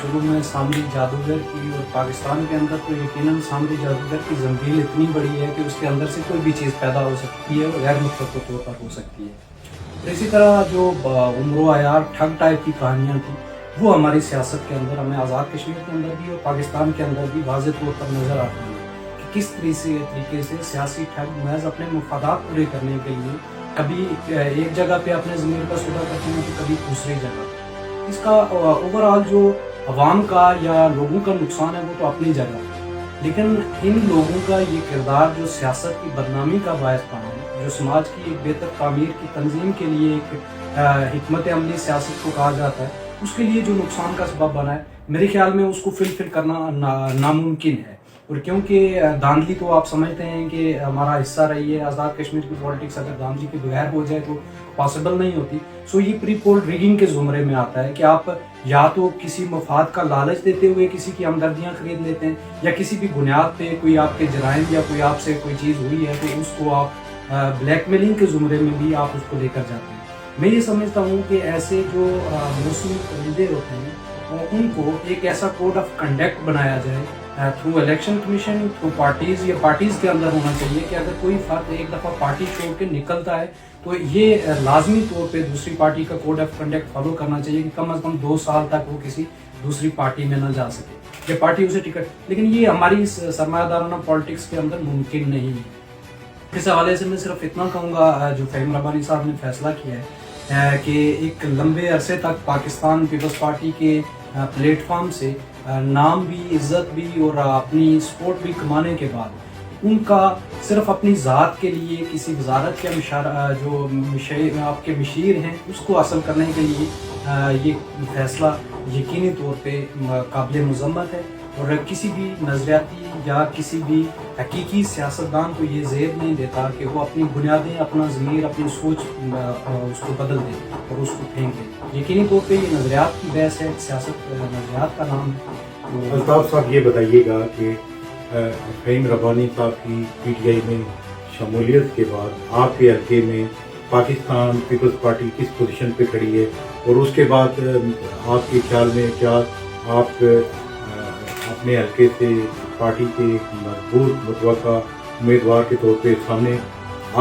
شروع میں سامری جادوگر کی، اور پاکستان کے اندر تو یقیناً سامری جادوگر کی زنجیر اتنی بڑی ہے کہ اس کے اندر سے کوئی بھی چیز پیدا ہو سکتی ہے اور غیر متفق طور پر ہو سکتی ہے۔ اسی طرح جو عمر و عیار ٹھگ ٹائپ کی کہانیاں تھیں وہ ہماری سیاست کے اندر، ہمیں آزاد کشمیر کے اندر بھی اور پاکستان کے اندر بھی واضح طور پر نظر آتی ہیں کہ کس طریقے سے سیاسی ٹھگ محض اپنے مفادات پورے کرنے کے لیے کبھی ایک جگہ پہ اپنے ضمیر کا سودا کرتے ہیں تو کبھی دوسری جگہ۔ اس کا اوور آل جو عوام کا یا لوگوں کا نقصان ہے وہ تو اپنی جگہ ہے، لیکن ان لوگوں کا یہ کردار جو سیاست کی بدنامی کا باعث بنا ہے، جو سماج کی ایک بہتر تعمیر کی تنظیم کے لیے ایک حکمت عملی سیاست کو کہا جاتا ہے، اس کے لیے جو نقصان کا سبب بنا ہے، میرے خیال میں اس کو فلفل کرنا ناممکن ہے۔ اور کیونکہ دھاندلی تو آپ سمجھتے ہیں کہ ہمارا حصہ رہی ہے، آزاد کشمیر کی پولیٹکس اگر دھاندلی کے بغیر ہو جائے تو پاسبل نہیں ہوتی، سو یہ پری پول ریگنگ کے زمرے میں آتا ہے کہ آپ یا تو کسی مفاد کا لالچ دیتے ہوئے کسی کی ہمدردیاں خرید لیتے ہیں، یا کسی بھی بنیاد پہ کوئی آپ کے جرائم یا کوئی آپ سے کوئی چیز ہوئی ہے تو اس کو آپ بلیک میلنگ کے زمرے میں بھی آپ اس کو لے کر جاتے ہیں۔ میں یہ سمجھتا ہوں کہ ایسے جو موسمی پرندے ہوتے ہیں ان کو ایک ایسا کوڈ آف کنڈکٹ بنایا جائے through election commission, through parties یا پارٹیز کے اندر ہونا چاہیے کہ اگر کوئی فرد ایک دفعہ پارٹی چھوڑ کے نکلتا ہے تو یہ لازمی طور پہ دوسری پارٹی کا کوڈ آف کنڈکٹ فالو کرنا چاہیے کہ کم از کم 2 سال تک وہ کسی دوسری پارٹی میں نہ جا سکے، یہ پارٹی اسے ٹکٹ، لیکن یہ ہماری سرمایہ دارانہ پالیٹکس کے اندر ممکن نہیں ہے۔ اس حوالے سے میں صرف اتنا کہوں گا، جو فہیم ربانی صاحب نے فیصلہ کیا ہے کہ ایک لمبے عرصے تک پاکستان پیپلز پارٹی کے پلیٹ فارم سے نام بھی، عزت بھی اور اپنی سپورٹ بھی کمانے کے بعد ان کا صرف اپنی ذات کے لیے کسی وزارت کا جو آپ کے مشیر ہیں اس کو حاصل کرنے کے لیے یہ فیصلہ یقینی طور پہ قابل مذمت ہے، اور کسی بھی نظریاتی یا کسی بھی حقیقی سیاستدان کو یہ زیب نہیں دیتا کہ وہ اپنی بنیادیں، اپنا ضمیر، اپنی سوچ اس کو بدل دے اور اس کو پھینک دے۔ یقینی طور پہ یہ نظریات کی بحث ہے، سیاست نظریات کا نام ہے۔ الطاف صاحب یہ بتائیے گا کہ فہیم ربانی صاحب کی پی ٹی آئی میں شمولیت کے بعد آپ کے حلقے میں پاکستان پیپلز پارٹی کس پوزیشن پہ کھڑی ہے، اور اس کے بعد آپ کے خیال میں کیا آپ اپنے حلقے سے پارٹی کے مضبوط متوقع امیدوار کے طور پہ سامنے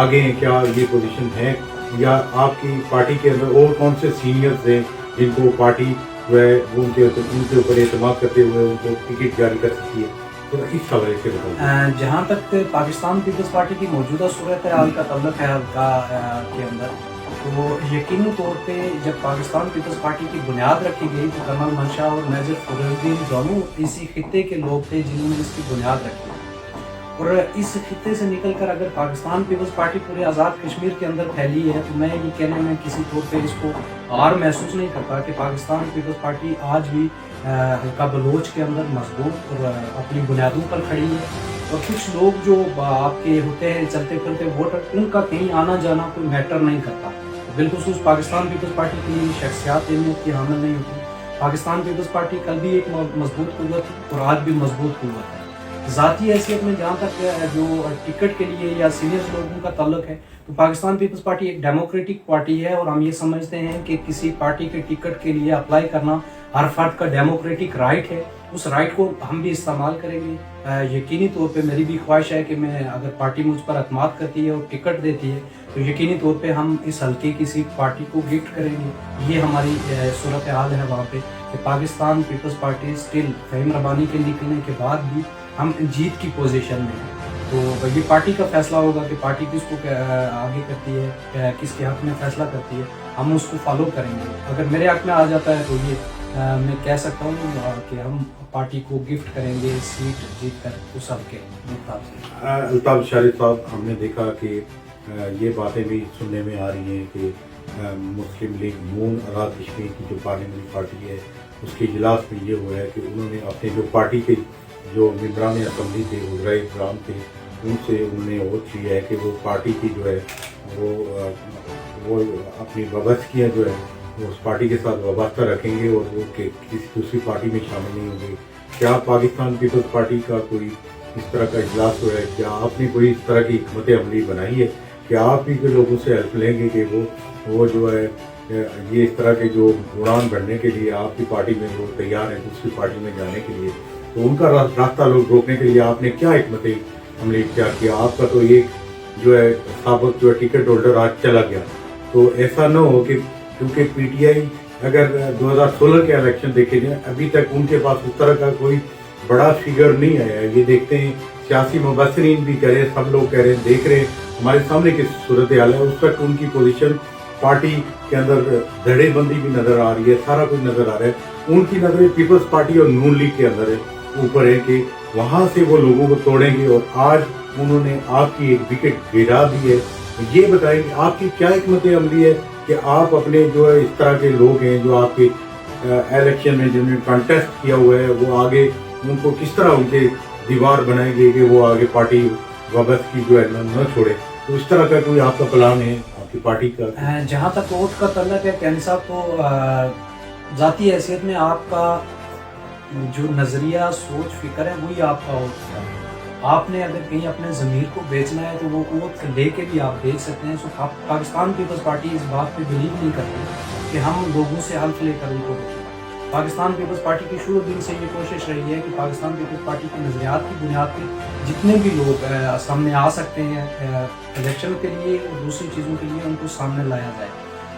آگے ہیں؟ کیا یہ پوزیشن ہے، یا آپ کی پارٹی کے اندر اور کون سے سینئرز ہیں جن کو پارٹی جو ہے وہ ان کے اوپر اعتماد کرتے ہوئے ان کو ٹکٹ جاری کر سکتی ہے؟ تو اس حوالے سے بتائیے۔ جہاں تک پاکستان پیپلز پارٹی کی موجودہ صورتحال کا تعلق ہے حلقہ کے اندر، تو یقینی طور پہ جب پاکستان پیپلز پارٹی کی بنیاد رکھی گئی تو کرنل منشا اور میجر فخر الدین دونوں اسی خطے کے لوگ تھے جنہوں نے اس کی بنیاد رکھی، اور اس خطے سے نکل کر اگر پاکستان پیپلز پارٹی پورے آزاد کشمیر کے اندر پھیلی ہے تو میں یہ کہنے میں کسی طور پہ اس کو اور محسوس نہیں کرتا کہ پاکستان پیپلز پارٹی آج بھی حلقہ بلوچ کے اندر مضبوط اور اپنی بنیادوں پر کھڑی ہے، اور کچھ لوگ جو آپ کے ہوتے ہیں چلتے پھرتے ووٹر، ان کا کہیں آنا جانا کوئی میٹر نہیں کرتا، بالخصوص پاکستان پیپلز پارٹی کے لیے شخصیات اہمیت کی حامل نہیں ہوتی۔ پاکستان پیپلز پارٹی کل بھی ایک مضبوط قوت تھی اور آج بھی مضبوط قوت ہے۔ ذاتی حیثیت میں جہاں تک جو ٹکٹ کے لیے یا سینئر لوگوں کا تعلق ہے تو پاکستان پیپلز پارٹی ایک ڈیموکریٹک پارٹی ہے، اور ہم یہ سمجھتے ہیں کہ کسی پارٹی کے ٹکٹ کے لیے اپلائی کرنا ہر فرد کا ڈیموکریٹک رائٹ ہے، اس رائٹ کو ہم بھی استعمال کریں گے۔ یقینی طور پہ میری بھی خواہش ہے کہ میں اگر پارٹی مجھ پر اعتماد کرتی ہے اور ٹکٹ دیتی ہے تو یقینی طور پہ ہم اس حلقے کی سیٹ پارٹی کو گفٹ کریں گے۔ یہ ہماری صورتحال ہے وہاں پہ کہ پاکستان پیپلز پارٹی اسٹل فہیم ربانی کے نکلنے کے بعد بھی ہم جیت کی پوزیشن میں ہیں، تو یہ پارٹی کا فیصلہ ہوگا کہ پارٹی کس کو آگے کرتی ہے، کس کے حق میں فیصلہ کرتی ہے، ہم اس کو فالو کریں گے۔ اگر میرے حق میں آ جاتا ہے تو یہ میں کہہ سکتا ہوں کہ ہم پارٹی کو گفٹ کریں گے سیٹ جیت کر اس حلقے مطابق۔ الطاف شارد صاحب، ہم نے دیکھا کہ یہ باتیں بھی سننے میں آ رہی ہیں کہ مسلم لیگ نون آزاد کشمیر کی جو پارلیمنٹ پارٹی ہے اس کے اجلاس میں یہ ہوا ہے کہ انہوں نے اپنے جو پارٹی کے جو ممبران اسمبلی تھے، وزراء اکرام تھے، ان سے انہوں نے عہد کیا ہے کہ وہ پارٹی کی جو ہے وہ اپنی وابستگیاں جو ہے وہ اس پارٹی کے ساتھ وابستہ رکھیں گے اور وہ کسی دوسری پارٹی میں شامل نہیں ہوں گے۔ کیا پاکستان پیپلز پارٹی کا کوئی اس طرح کا اجلاس ہوا ہے؟ کیا آپ نے کوئی اس طرح کی حکمت عملی بنائی ہے کہ آپ ہی کے لوگوں سے ہیلپ لیں گے کہ وہ جو ہے یہ اس طرح کے جو اڑان بڑھنے کے لیے آپ کی پارٹی میں لوگ تیار ہیں دوسری پارٹی میں جانے کے لیے، تو ان کا راستہ لوگ روکنے کے لیے آپ نے کیا حکمت عملی اختیار کیا؟ آپ کا تو ایک جو ہے سابق جو ہے ٹکٹ ہولڈر آج چلا گیا، تو ایسا نہ ہو کہ کیونکہ پی ٹی آئی اگر 2016 کے الیکشن دیکھے جائیں ابھی تک ان کے پاس اس طرح کا کوئی بڑا فگر نہیں آیا ہے۔ یہ دیکھتے ہیں سیاسی مبصرین بھی کہہ رہے ہیں، سب لوگ کہہ رہے ہیں، دیکھ رہے ہیں ہمارے سامنے کس صورتحال ہے، اس وقت ان کی پوزیشن پارٹی کے اندر دھڑے بندی بھی نظر آ رہی ہے، سارا کچھ نظر آ رہا ہے۔ ان کی نظریں پیپلز پارٹی اور نون لیگ کے اندر ہے اوپر ہے کہ وہاں سے وہ لوگوں کو توڑیں گے، اور آج انہوں نے آپ کی ایک وکٹ گرا دی ہے۔ یہ بتائیں کہ آپ کی کیا حکمت عملی ہے کہ آپ اپنے جو ہے اس طرح کے لوگ ہیں جو آپ کے الیکشن میں جنہوں نے کنٹیسٹ کیا ہوا ہے وہ آگے ان کو کس طرح ان کے دیوار بنائیں گے کہ وہ آگے پارٹی وابستگی جو ہے نہ چھوڑے؟ تو اس طرح کا کوئی آپ کا پلان ہے آپ کی پارٹی کا؟ جہاں تک ووٹ کا تعلق ہے کیانی صاحب، تو ذاتی حیثیت میں آپ کا جو نظریہ سوچ فکر ہے وہی آپ کا ووٹ ہے۔ آپ نے اگر کہیں اپنے ضمیر کو بیچنا ہے تو وہ ووٹ لے کے بھی آپ بیچ سکتے ہیں۔ سو پاکستان پیپلز پارٹی اس بات پہ بلیو نہیں کرتی کہ ہم لوگوں سے حلف لے کر ان کو روکیں۔ پاکستان پیپلز پارٹی کی شروع دن سے یہ کوشش رہی ہے کہ پاکستان پیپلز پارٹی کے نظریات کی بنیاد پہ جتنے بھی لوگ سامنے آ سکتے ہیں الیکشن کے لیے اور دوسری چیزوں کے لیے ان کو سامنے لایا جائے۔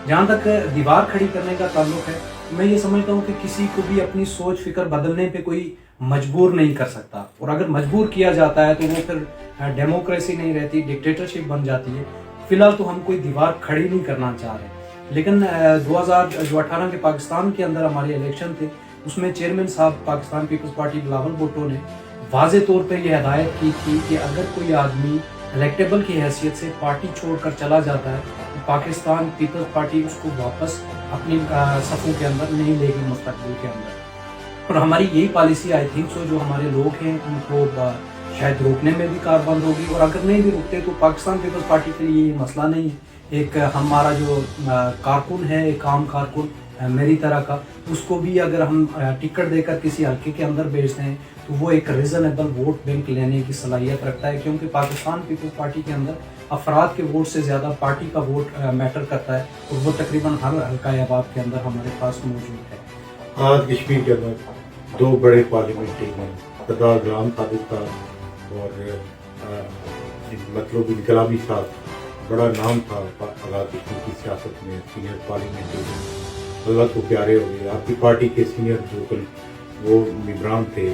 جہاں تک دیوار کھڑی کرنے کا تعلق ہے، میں یہ سمجھتا ہوں کہ کسی کو بھی اپنی سوچ فکر بدلنے پہ کوئی مجبور نہیں کر سکتا، اور اگر مجبور کیا جاتا ہے تو وہ پھر ڈیموکریسی نہیں رہتی، ڈکٹیٹرشپ بن جاتی ہے۔ فی الحال تو ہم کوئی دیوار کھڑی نہیں کرنا چاہ رہے، لیکن 2018 کے پاکستان کے اندر ہمارے الیکشن تھے، اس میں چیئرمین صاحب پاکستان پیپلز پارٹی بلاول بھٹو نے واضح طور پہ یہ ہدایت کی تھی کہ اگر کوئی آدمی الیکٹیبل کی حیثیت سے پارٹی چھوڑ کر چلا جاتا ہے تو پاکستان پیپلز پارٹی اس کو واپس اپنی صفوں کے اندر نہیں لے گی مستقبل کے اندر۔ اور ہماری یہی پالیسی آئی تھنک سو جو ہمارے لوگ ہیں ان کو شاید روکنے میں بھی کاربند ہوگی، اور اگر نہیں بھی روکتے تو پاکستان پیپلز پارٹی کے لیے یہ مسئلہ نہیں ہے۔ ایک ہمارا جو کارکن ہے، ایک عام کارکن میری طرح کا، اس کو بھی اگر ہم ٹکٹ دے کر کسی حلقے کے اندر بھیجتے ہیں تو وہ ایک ریزنیبل ووٹ بینک لینے کی صلاحیت رکھتا ہے، کیونکہ پاکستان پیپلز پارٹی کے اندر افراد کے ووٹ سے زیادہ پارٹی کا ووٹ میٹر کرتا ہے، اور وہ تقریباً ہر حلقہ احباب کے اندر ہمارے پاس موجود ہے۔ آج کشمیر کے اندر دو بڑے پارلیمنٹری ہیں، سردار غلام صادق صاحب اور مطلوب انقلابی صاحب، بڑا نام تھا آزاد کشمیر کی سیاست میں، سینئر پارلیمنٹری، اللہ کو پیارے ہو گئے۔ آپ کی پارٹی کے سینئر جو وہ ممبران تھے،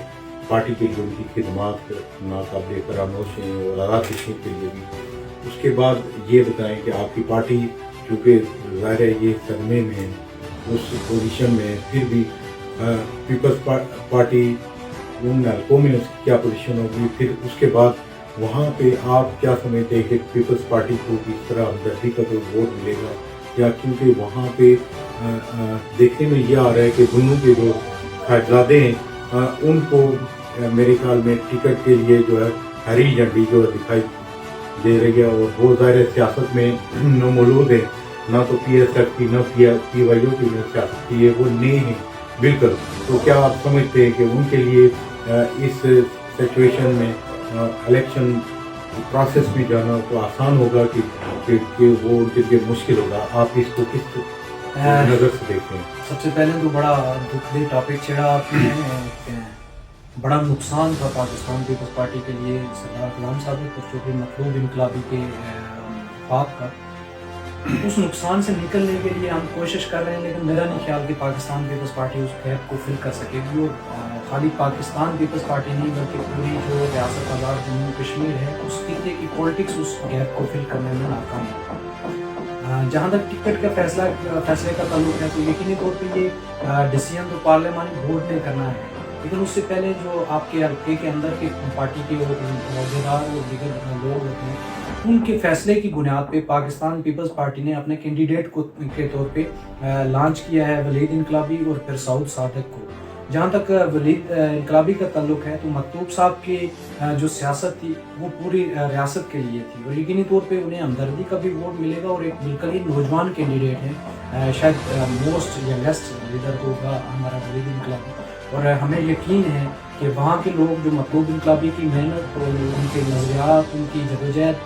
پارٹی کے لیے ان کی خدمات ناقابل فراموش ہیں، اور آزاد کشمیر کے لیے بھی۔ اس کے بعد یہ بتائیں کہ آپ کی پارٹی چونکہ ظاہر ہے یہ صدمے میں ہے، اس پوزیشن میں پھر بھی پیپلز پارٹی ان حلقوں میں اس کی کیا پوزیشن ہوگی؟ پھر اس کے بعد وہاں پہ آپ کیا سمجھتے ہیں کہ پیپلز پارٹی کو کس طرح ہمدردی کا جو ووٹ ملے گا؟ یا کیونکہ وہاں پہ دیکھنے میں یہ آ رہا ہے کہ دونوں کے جو صاحبزادے ہیں ان کو میرے خیال میں ٹکٹ کے لیے جو ہے ہری جھنڈی جو ہے دکھائی دے رہی ہے، اور وہ ظاہر سیاست میں نومولود ہے، نہ تو پی ایس ایف کی نہ پی وائی او کی سیاست کی ہے، وہ نئے ہیں بالکل۔ تو کیا آپ سمجھتے ہیں کہ ان کے لیے اس سچویشن میں الیکشن پروسیس میں جانا تو آسان ہوگا کہ وہ ان کے لیے مشکل ہوگا؟ آپ اس کو کس نظر سے دیکھتے ہیں؟ سب سے پہلے تو بڑا دکھ دہ ٹاپک چھیڑا آپ نے، بڑا نقصان تھا پاکستان پیپلز پارٹی کے لیے سردار غلام صادق اور جو کہ مطلوب انقلابی کے وفات کا۔ اس نقصان سے نکلنے کے لیے ہم کوشش کر رہے ہیں، لیکن میرا نہیں خیال کہ پاکستان پیپلز پارٹی اس گیپ کو فل کر سکے گی، اور خالی پاکستان پیپلز پارٹی نہیں بلکہ پوری جو ریاست آزاد جموں کشمیر ہے اس خطے کی پولیٹکس اس گیپ کو فل کرنے میں ناکام ہے۔ جہاں تک ٹکٹ کا فیصلے کا تعلق ہے تو یقینی طور پہ یہ ڈیسیژن تو پارلیمانی بورڈ نے کرنا ہے، لیکن اس سے پہلے جو آپ کے حلقے کے اندر کے پارٹی کے عہدیدار اور دیگر لوگ ہوتے ہیں ان کے فیصلے کی بنیاد پہ پاکستان پیپلز پارٹی نے اپنے کینڈیڈیٹ کو کے طور پہ لانچ کیا ہے ولید انقلابی اور پھر سعود صادق کو۔ جہاں تک ولید انقلابی کا تعلق ہے تو مطلوب صاحب کی جو سیاست تھی وہ پوری ریاست کے لیے تھی، اور یقینی طور پہ انہیں ہمدردی کا بھی ووٹ ملے گا، اور ایک بالکل ہی نوجوان کینڈیڈیٹ ہیں، شاید موسٹ ینگسٹ لیڈر ہوگا ہمارا ولید انقلابی، اور ہمیں یقین ہے کہ وہاں کے لوگ جو مطلوب انقلابی کی محنت اور ان کے نظریات، ان کی جدوجہد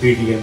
PDM,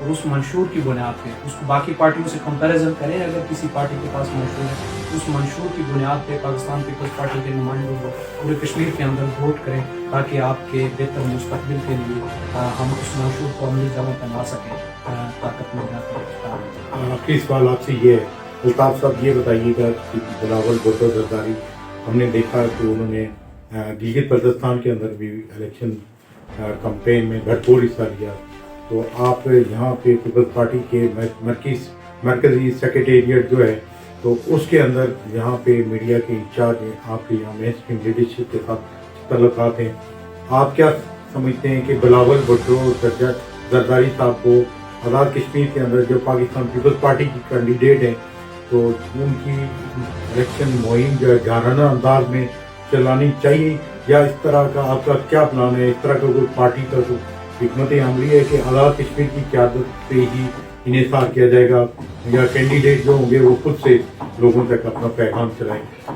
اور اس منشور کی بنیاد پہ اس کو باقی پارٹیوں سے کمپیریزن کریں، اگر کسی پارٹی کے پاس منشور ہے تو اس منشور کی بنیاد پہ پاکستان پیپلز پارٹی کے نمائندوں کو پورے کشمیر کے اندر ووٹ کریں تاکہ آپ کے بہتر مستقبل کے لیے ہم اس منشور کو عملی جامہ پہنا سکیں، طاقت میں آخری سوال آپ سے یہ ہے، الطاف صاحب یہ بتائیے گا کہ بلاول بھٹو زرداری ہم نے دیکھا کہ انہوں نے گلگت بلتستان کے اندر بھی الیکشن کمپین میں بھرپور حصہ لیا، تو آپ یہاں پہ پیپلز پارٹی کے مرکزی سیکریٹریٹ جو ہے تو اس کے اندر یہاں پہ میڈیا کے انچارج ہیں، آپ کے یہاں مین اسٹریم لیڈرشپ کے ساتھ تعلقات ہیں، آپ کیا سمجھتے ہیں کہ بلاول بھٹو زرداری صاحب کو آزاد کشمیر کے اندر جو پاکستان پیپلز پارٹی کی کینڈیڈیٹ ہیں تو ان کی الیکشن مہم جو ہے جارحانہ انداز میں چلانی چاہیے، یا اس طرح کا آپ کا کیا پلان ہے؟ اس طرح کا کوئی پارٹی کا کوئی حکمت عملی ہے کہ آزاد کشمیر کی قیادت پہ ہی انحصار کیا جائے گا، یا کینڈیڈیٹ جو ہوں گے وہ خود سے لوگوں تک اپنا پیغام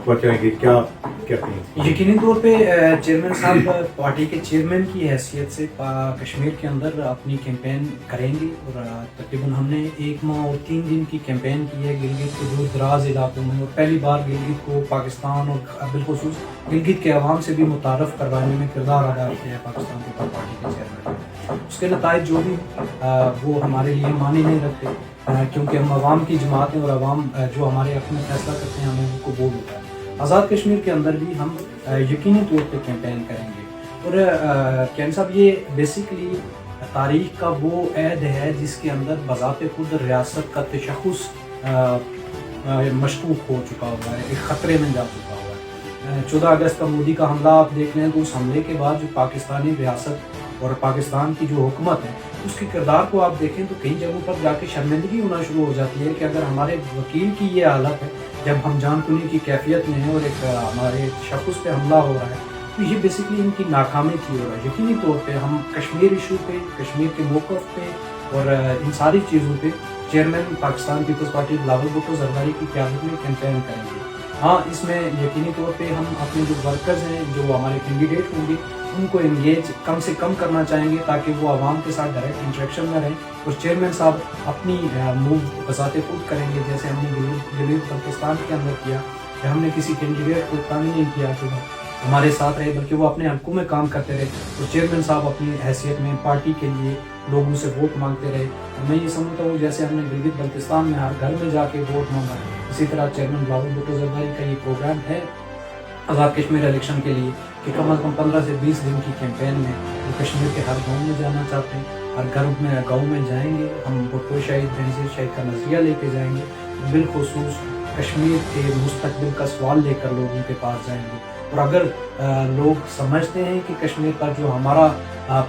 پہنچائیں گے؟ کیا کہتے ہیں؟ یقینی طور پہ چیئرمین صاحب پارٹی کے چیئرمین کی حیثیت سے کشمیر کے اندر اپنی کیمپین کریں گے، اور تقریباً ہم نے 1 ماہ اور 3 دن کی کیمپین کی ہے گلگت کے دور دراز علاقوں میں، اور پہلی بار گلگت کو پاکستان اور بالخصوص گلگت کے عوام سے بھی متعارف کروانے میں کردار ادا کیا ہے پاکستان پیپلز پارٹی کے چیئرمین۔ اس کے نتائج جو بھی وہ ہمارے لیے معنی نہیں رکھتے، کیونکہ ہم عوام کی جماعت ہیں اور عوام جو ہمارے حق میں فیصلہ کرتے ہیں ہمیں وہ قبول ہوتا ہے۔ آزاد کشمیر کے اندر بھی ہم یقینی طور پہ کیمپین کریں گے، اور کین صاحب یہ بیسیکلی تاریخ کا وہ عہد ہے جس کے اندر بذات خود ریاست کا تشخص مشکوک ہو چکا ہوا ہے، ایک خطرے میں جا چکا ہوا ہے۔ 14 اگست کا مودی کا حملہ آپ دیکھ لیں تو اس حملے کے بعد جو پاکستانی ریاست اور پاکستان کی جو حکومت ہے اس کے کردار کو آپ دیکھیں تو کئی جگہوں پر جا کے شرمندگی ہونا شروع ہو جاتی ہے کہ اگر ہمارے وکیل کی یہ حالت ہے جب ہم جان کنی کی کیفیت میں ہیں اور ایک ہمارے شخص پہ حملہ ہو رہا ہے، تو یہ بیسیکلی ان کی ناکامی کی ہو رہا ہے۔ یقینی طور پہ ہم کشمیر ایشو پہ، کشمیر کے موقف پہ اور ان ساری چیزوں پہ چیئرمین پاکستان پیپلز پارٹی بلاول بھٹو زرداری کی قیادت میں کیمپین کریں گے۔ ہاں، اس میں یقینی طور پہ ہم اپنے جو ورکرز ہیں، جو ہمارے کینڈیڈیٹ ہوں گے، ان کو انگیج کم سے کم کرنا چاہیں گے تاکہ وہ عوام کے ساتھ ڈائریکٹ انٹریکشن میں رہیں، اور چیئرمین صاحب اپنی موو بذات خود کریں گے، جیسے ہم نے گلگت بلتستان کے اندر کیا کہ ہم نے کسی کینڈیڈیٹ کو تنگ نہیں کیا کہ وہ ہمارے ساتھ رہے، بلکہ وہ اپنے حلقوں میں کام کرتے رہے، اور چیئرمین صاحب اپنی حیثیت میں پارٹی کے لیے لوگوں سے ووٹ مانگتے رہے۔ میں یہ سمجھتا ہوں جیسے ہم نے گلگت بلتستان میں ہر گھر میں جا کے ووٹ مانگا، اسی طرح چیئرمین بلاول بھٹو زرداری کا یہ پروگرام ہے آزاد کشمیر الیکشن کے لیے کہ کم از کم 15 سے 20 دن کی کیمپین میں وہ کشمیر کے ہر گاؤں میں جانا چاہتے ہیں، ہر گاؤں میں جائیں گے، ہم بھٹو شہید، بینظیر شہید کا نظریہ لے کے جائیں گے، بالخصوص کشمیر کے مستقبل کا سوال لے کر لوگوں کے پاس جائیں گے، اور اگر لوگ سمجھتے ہیں کہ کشمیر کا جو ہمارا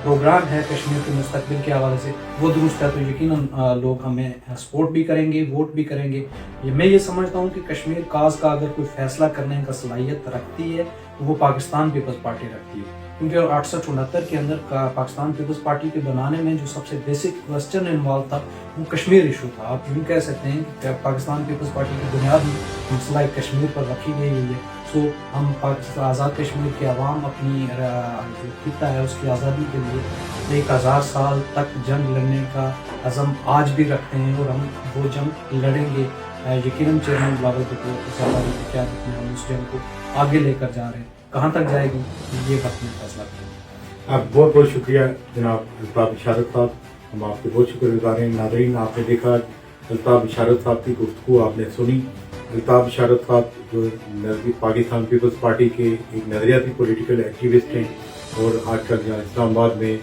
پروگرام ہے کشمیر کے مستقبل کے حوالے سے وہ درست ہے تو یقیناً لوگ ہمیں سپورٹ بھی کریں گے، ووٹ بھی کریں گے۔ میں یہ سمجھتا ہوں کہ کشمیر کاز کا اگر کوئی فیصلہ کرنے کا صلاحیت رکھتی ہے تو وہ پاکستان پیپلز پارٹی رکھتی ہے، کیونکہ 68-69 کے اندر پاکستان پیپلز پارٹی کے بنانے میں جو سب سے بیسک کوسچن انوالو تھا وہ کشمیر ایشو تھا۔ آپ یوں کہہ سکتے ہیں کہ پاکستان پیپلز پارٹی کی بنیاد ہی مسئلہ کشمیر پر رکھی گئی ہوئی ہے۔ سو ہم آزاد کشمیر کے عوام اپنی جو خطہ ہے اس کی آزادی کے لیے 1000 سال تک جنگ لڑنے کا عزم آج بھی رکھتے ہیں، اور ہم وہ جنگ لڑیں گے۔ یقیناً چیئرمین بلاول بھٹو زرداری کی قیادت میں ہم اس جنگ کو آگے لے کر جا رہے ہیں، کہاں تک جائے گی یہ وقت میں فیصلہ کریں گے۔ آپ بہت بہت شکریہ جناب الطاف اشارت صاحب، ہم آپ کے بہت شکر گزار ہیں۔ ناظرین، آپ نے دیکھا الطاف اشارت صاحب کی گفتگو آپ نے سنی۔ الطاف اشارت صاحب جو پاکستان پیپلز پارٹی کے ایک نظریاتی پولیٹیکل ایکٹیوسٹ ہیں، اور آج کل جہاں اسلام آباد میں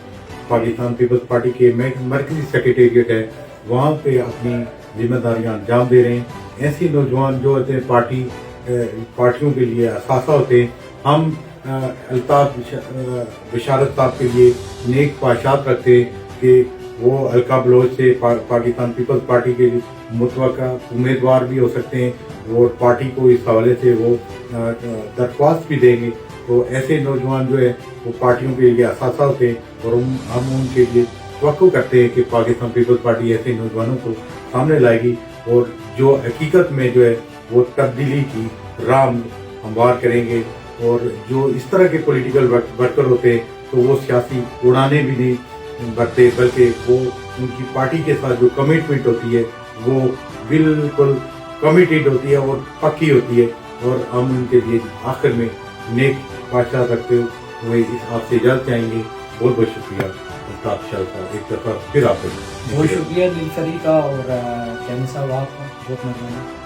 پاکستان پیپلز پارٹی کے مرکزی سیکریٹریٹ ہے وہاں پہ اپنی ذمہ داریاں انجام دے رہے ہیں۔ ایسے نوجوان جو ہوتے ہیں پارٹیوں کے لیے اثاثہ ہوتے ہیں۔ ہم الطاف بشارت صاحب کے لیے نیک خواہشات رکھتے ہیں کہ وہ القا بلوچ سے پاکستان پیپلز پارٹی کے متوقع امیدوار بھی ہو سکتے ہیں، وہ پارٹی کو اس حوالے سے وہ درخواست بھی دیں گے۔ تو ایسے نوجوان جو ہے وہ پارٹیوں کے لیے اثاثہ ہوتے ہیں، اور ہم ان کے لیے توقع کرتے ہیں کہ پاکستان پیپلز پارٹی ایسے نوجوانوں کو سامنے لائے گی، اور جو حقیقت میں جو ہے وہ تبدیلی کی راہ ہموار کریں گے۔ اور جو اس طرح کے پولیٹیکل ورکر ہوتے ہیں تو وہ سیاسی اڑانے بھی نہیں برتے، بلکہ وہ ان کی پارٹی کے ساتھ جو کمٹمنٹ ہوتی ہے وہ بالکل کمیٹیڈ ہوتی ہے اور پکی ہوتی ہے، اور ہم ان کے لیے آخر میں نیک بادشاہ رکھتے ہوئے آپ سے اجازت چاہیں گے۔ بہت بہت شکریہ الطاف شاہ صاحب، ایک دفعہ پھر آپ بہت شکریہ نیلوفری کا اور کیانی صاحب آپ کا، بہت مہربانی۔